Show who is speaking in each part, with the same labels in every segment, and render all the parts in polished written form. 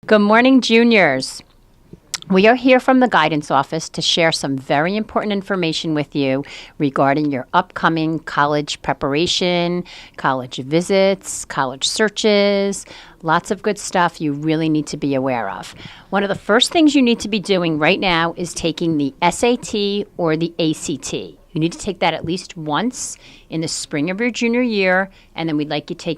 Speaker 1: Good morning, juniors. We are here from the guidance office to share some very important information with you regarding your upcoming college preparation, college visits, college searches, lots of good stuff you really need to be aware of. One of the first things you need to be doing right now is taking the SAT or the ACT. You need to take that at least once in the spring of your junior year, and then we'd like you to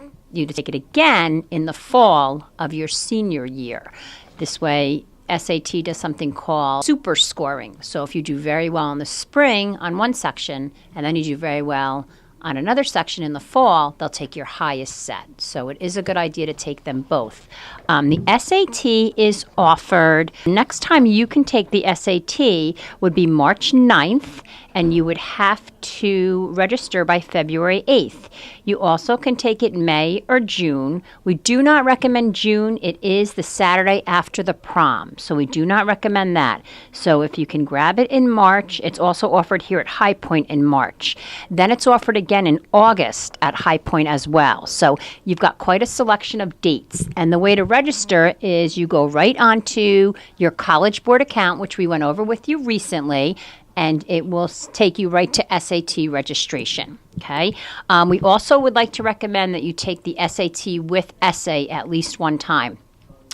Speaker 1: take it again in the fall of your senior year. This way, SAT does something called super scoring. So if you do very well in the spring on one section and then you do very well on another section in the fall, they'll take your highest set. So it is a good idea to take them both. The SAT is offered. Next time you can take the SAT would be March 9th, and you would have to register by February 8th. You also can take it May or June. We do not recommend June. It is the Saturday after the prom, so we do not recommend that. So if you can grab it in March, it's also offered here at High Point in March. Then it's offered again in August at High Point as well. So you've got quite a selection of dates. And the way to register is you go right onto your College Board account, which we went over with you recently, and it will take you right to SAT registration, okay? We also would like to recommend that you take the SAT with essay at least one time.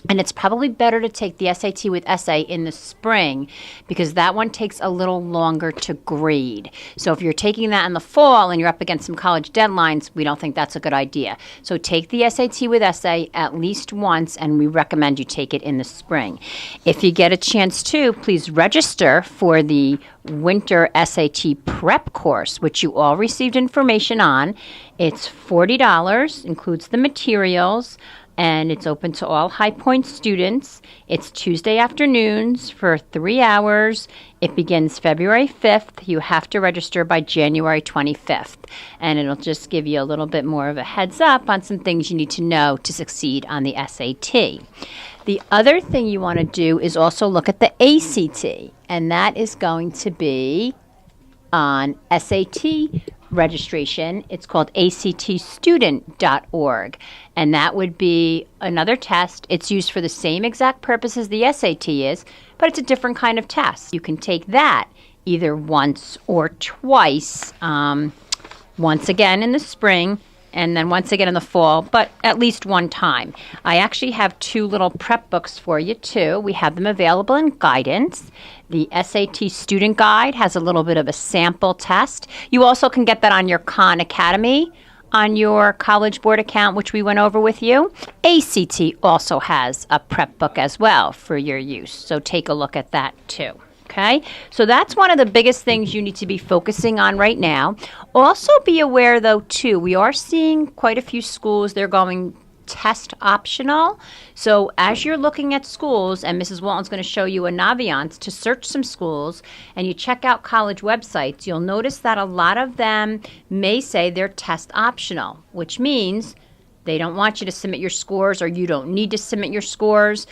Speaker 1: And it's probably better to take the SAT with essay in the spring because that one takes a little longer to grade. So if you're taking that in the fall and you're up against some college deadlines, we don't think that's a good idea. So take the SAT with essay at least once, and we recommend you take it in the spring. If you get a chance to, please register for the winter SAT prep course, which you all received information on. It's $40, includes the materials, and it's open to all High Point students. It's Tuesday afternoons for 3 hours. It begins February 5th. You have to register by January 25th. And it'll just give you a little bit more of a heads up on some things you need to know to succeed on the SAT. The other thing you want to do is also look at the ACT, and that is going to be on SAT registration. It's called actstudent.org, and that would be another test. It's used for the same exact purpose as the SAT is, but it's a different kind of test. You can take that either once or twice, once again in the spring and then once again in the fall, but at least one time. I actually have 2 little prep books for you, too. We have them available in guidance. The SAT Student Guide has a little bit of a sample test. You also can get that on your Khan Academy on your College Board account, which we went over with you. ACT also has a prep book as well for your use, so take a look at that, too. Okay, so that's one of the biggest things you need to be focusing on right now. Also be aware, though, too, we are seeing quite a few schools, they're going test optional. So as you're looking at schools, and Mrs. Walton's going to show you a Naviance to search some schools, and you check out college websites, you'll notice that a lot of them may say they're test optional, which means they don't want you to submit your scores, or you don't need to submit your scores,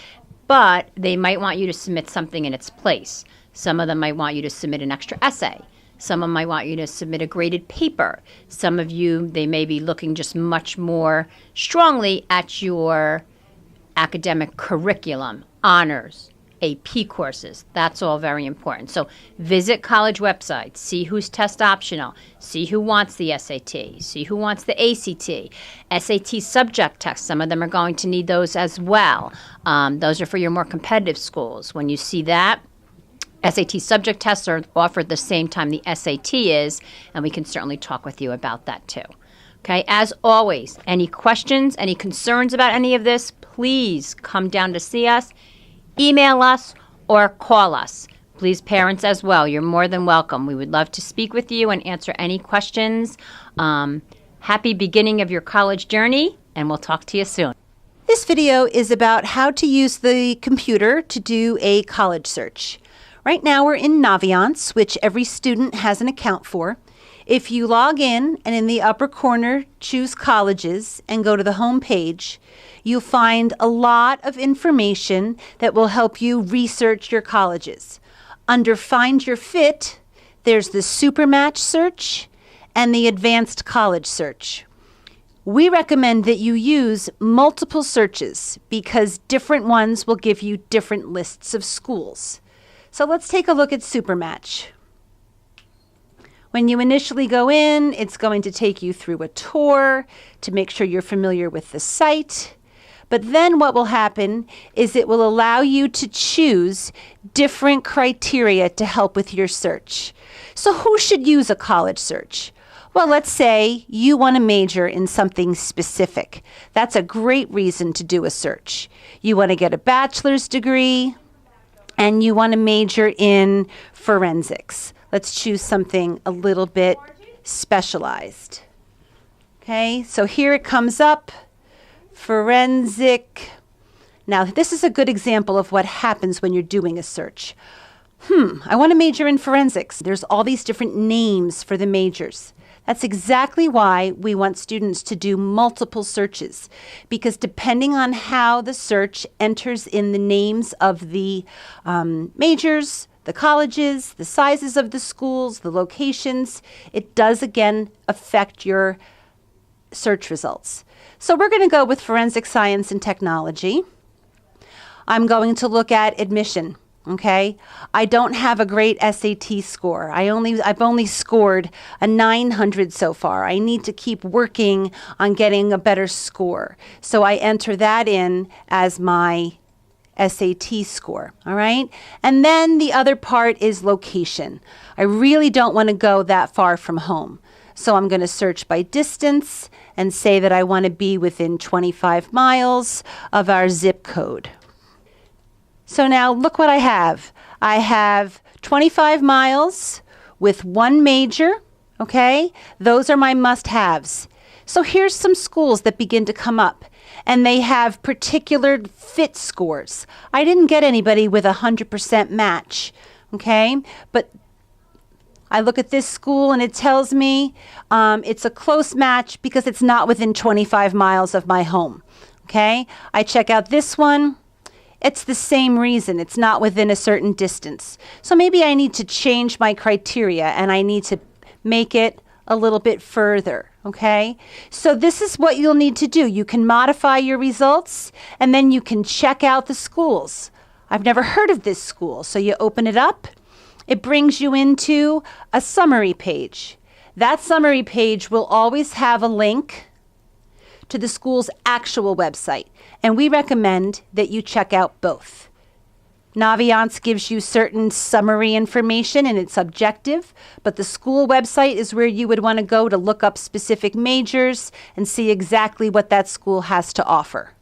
Speaker 1: but they might want you to submit something in its place. Some of them might want you to submit an extra essay. Some of them might want you to submit a graded paper. Some of you, they may be looking just much more strongly at your academic curriculum, honors, AP courses. That's all very important. So visit college websites, see who's test optional, see who wants the SAT, see who wants the ACT, SAT subject tests. Some of them are going to need those as well. Those are for your more competitive schools. When you see that, SAT subject tests are offered the same time the SAT is, and we can certainly talk with you about that too. Okay, as always, any questions, any concerns about any of this, please come down to see us, email us, or call us. Please, parents as well, you're more than welcome. We would love to speak with you and answer any questions. Happy beginning of your college journey, and we'll talk to you soon.
Speaker 2: This video is about how to use the computer to do a college search. Right now we're in Naviance, which every student has an account for. If you log in and in the upper corner choose colleges and go to the home page, you'll find a lot of information that will help you research your colleges. Under Find Your Fit, there's the Supermatch search and the Advanced College search. We recommend that you use multiple searches because different ones will give you different lists of schools. So let's take a look at Supermatch. When you initially go in, it's going to take you through a tour to make sure you're familiar with the site. But then what will happen is it will allow you to choose different criteria to help with your search. So who should use a college search? Well, let's say you want to major in something specific. That's a great reason to do a search. You want to get a bachelor's degree and you want to major in forensics. Let's choose something a little bit specialized. Okay, so here it comes up, forensic. Now, this is a good example of what happens when you're doing a search. I want to major in forensics. There's all these different names for the majors. That's exactly why we want students to do multiple searches, because depending on how the search enters in the names of the majors, the colleges, the sizes of the schools, the locations, it does again affect your search results. So we're going to go with forensic science and technology. I'm going to look at admission. Okay, I don't have a great SAT score. I've only scored a 900 so far. I need to keep working on getting a better score. So I enter that in as my SAT score, all right? And then the other part is location. I really don't want to go that far from home. So I'm going to search by distance and say that I want to be within 25 miles of our zip code. So now look what I have. I have 25 miles with one major, okay? Those are my must-haves. So here's some schools that begin to come up, and they have particular fit scores. I didn't get anybody with a 100% match, okay? But I look at this school and it tells me it's a close match because it's not within 25 miles of my home, okay? I check out this one. It's the same reason. It's not within a certain distance. So maybe I need to change my criteria and I need to make it a little bit further, okay? So this is what you'll need to do. You can modify your results and then you can check out the schools. I've never heard of this school. So you open it up. It brings you into a summary page. That summary page will always have a link to the school's actual website, and we recommend that you check out both. Naviance gives you certain summary information and it's objective, but the school website is where you would want to go to look up specific majors and see exactly what that school has to offer.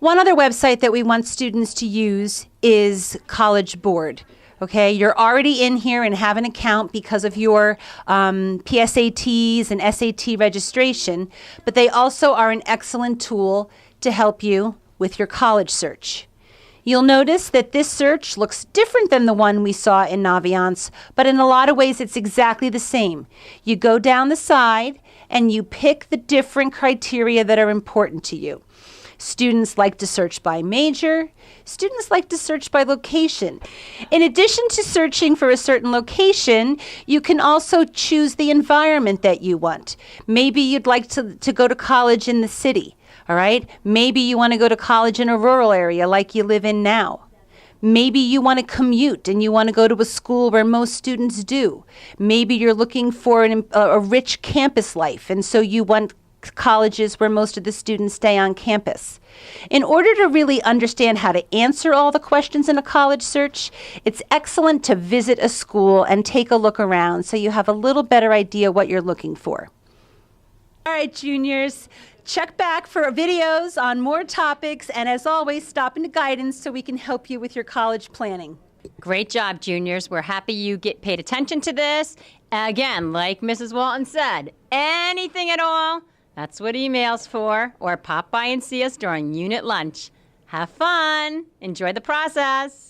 Speaker 2: One other website that we want students to use is College Board. Okay, you're already in here and have an account because of your PSATs and SAT registration, but they also are an excellent tool to help you with your college search. You'll notice that this search looks different than the one we saw in Naviance, but in a lot of ways it's exactly the same. You go down the side and you pick the different criteria that are important to you. Students like to search by major. Students like to search by location. In addition to searching for a certain location, you can also choose the environment that you want. Maybe you'd like to go to college in the city, all right? Maybe you want to go to college in a rural area like you live in now. Maybe you want to commute and you want to go to a school where most students do. Maybe you're looking for a rich campus life, and so you want colleges where most of the students stay on campus. In order to really understand how to answer all the questions in a college search, it's excellent to visit a school and take a look around so you have a little better idea what you're looking for. All right, juniors, check back for videos on more topics, and as always, stop into guidance so we can help you with your college planning.
Speaker 1: Great job, juniors. We're happy you paid attention to this. Again, like Mrs. Walton said, anything at all, that's what email's for, or pop by and see us during unit lunch. Have fun. Enjoy the process.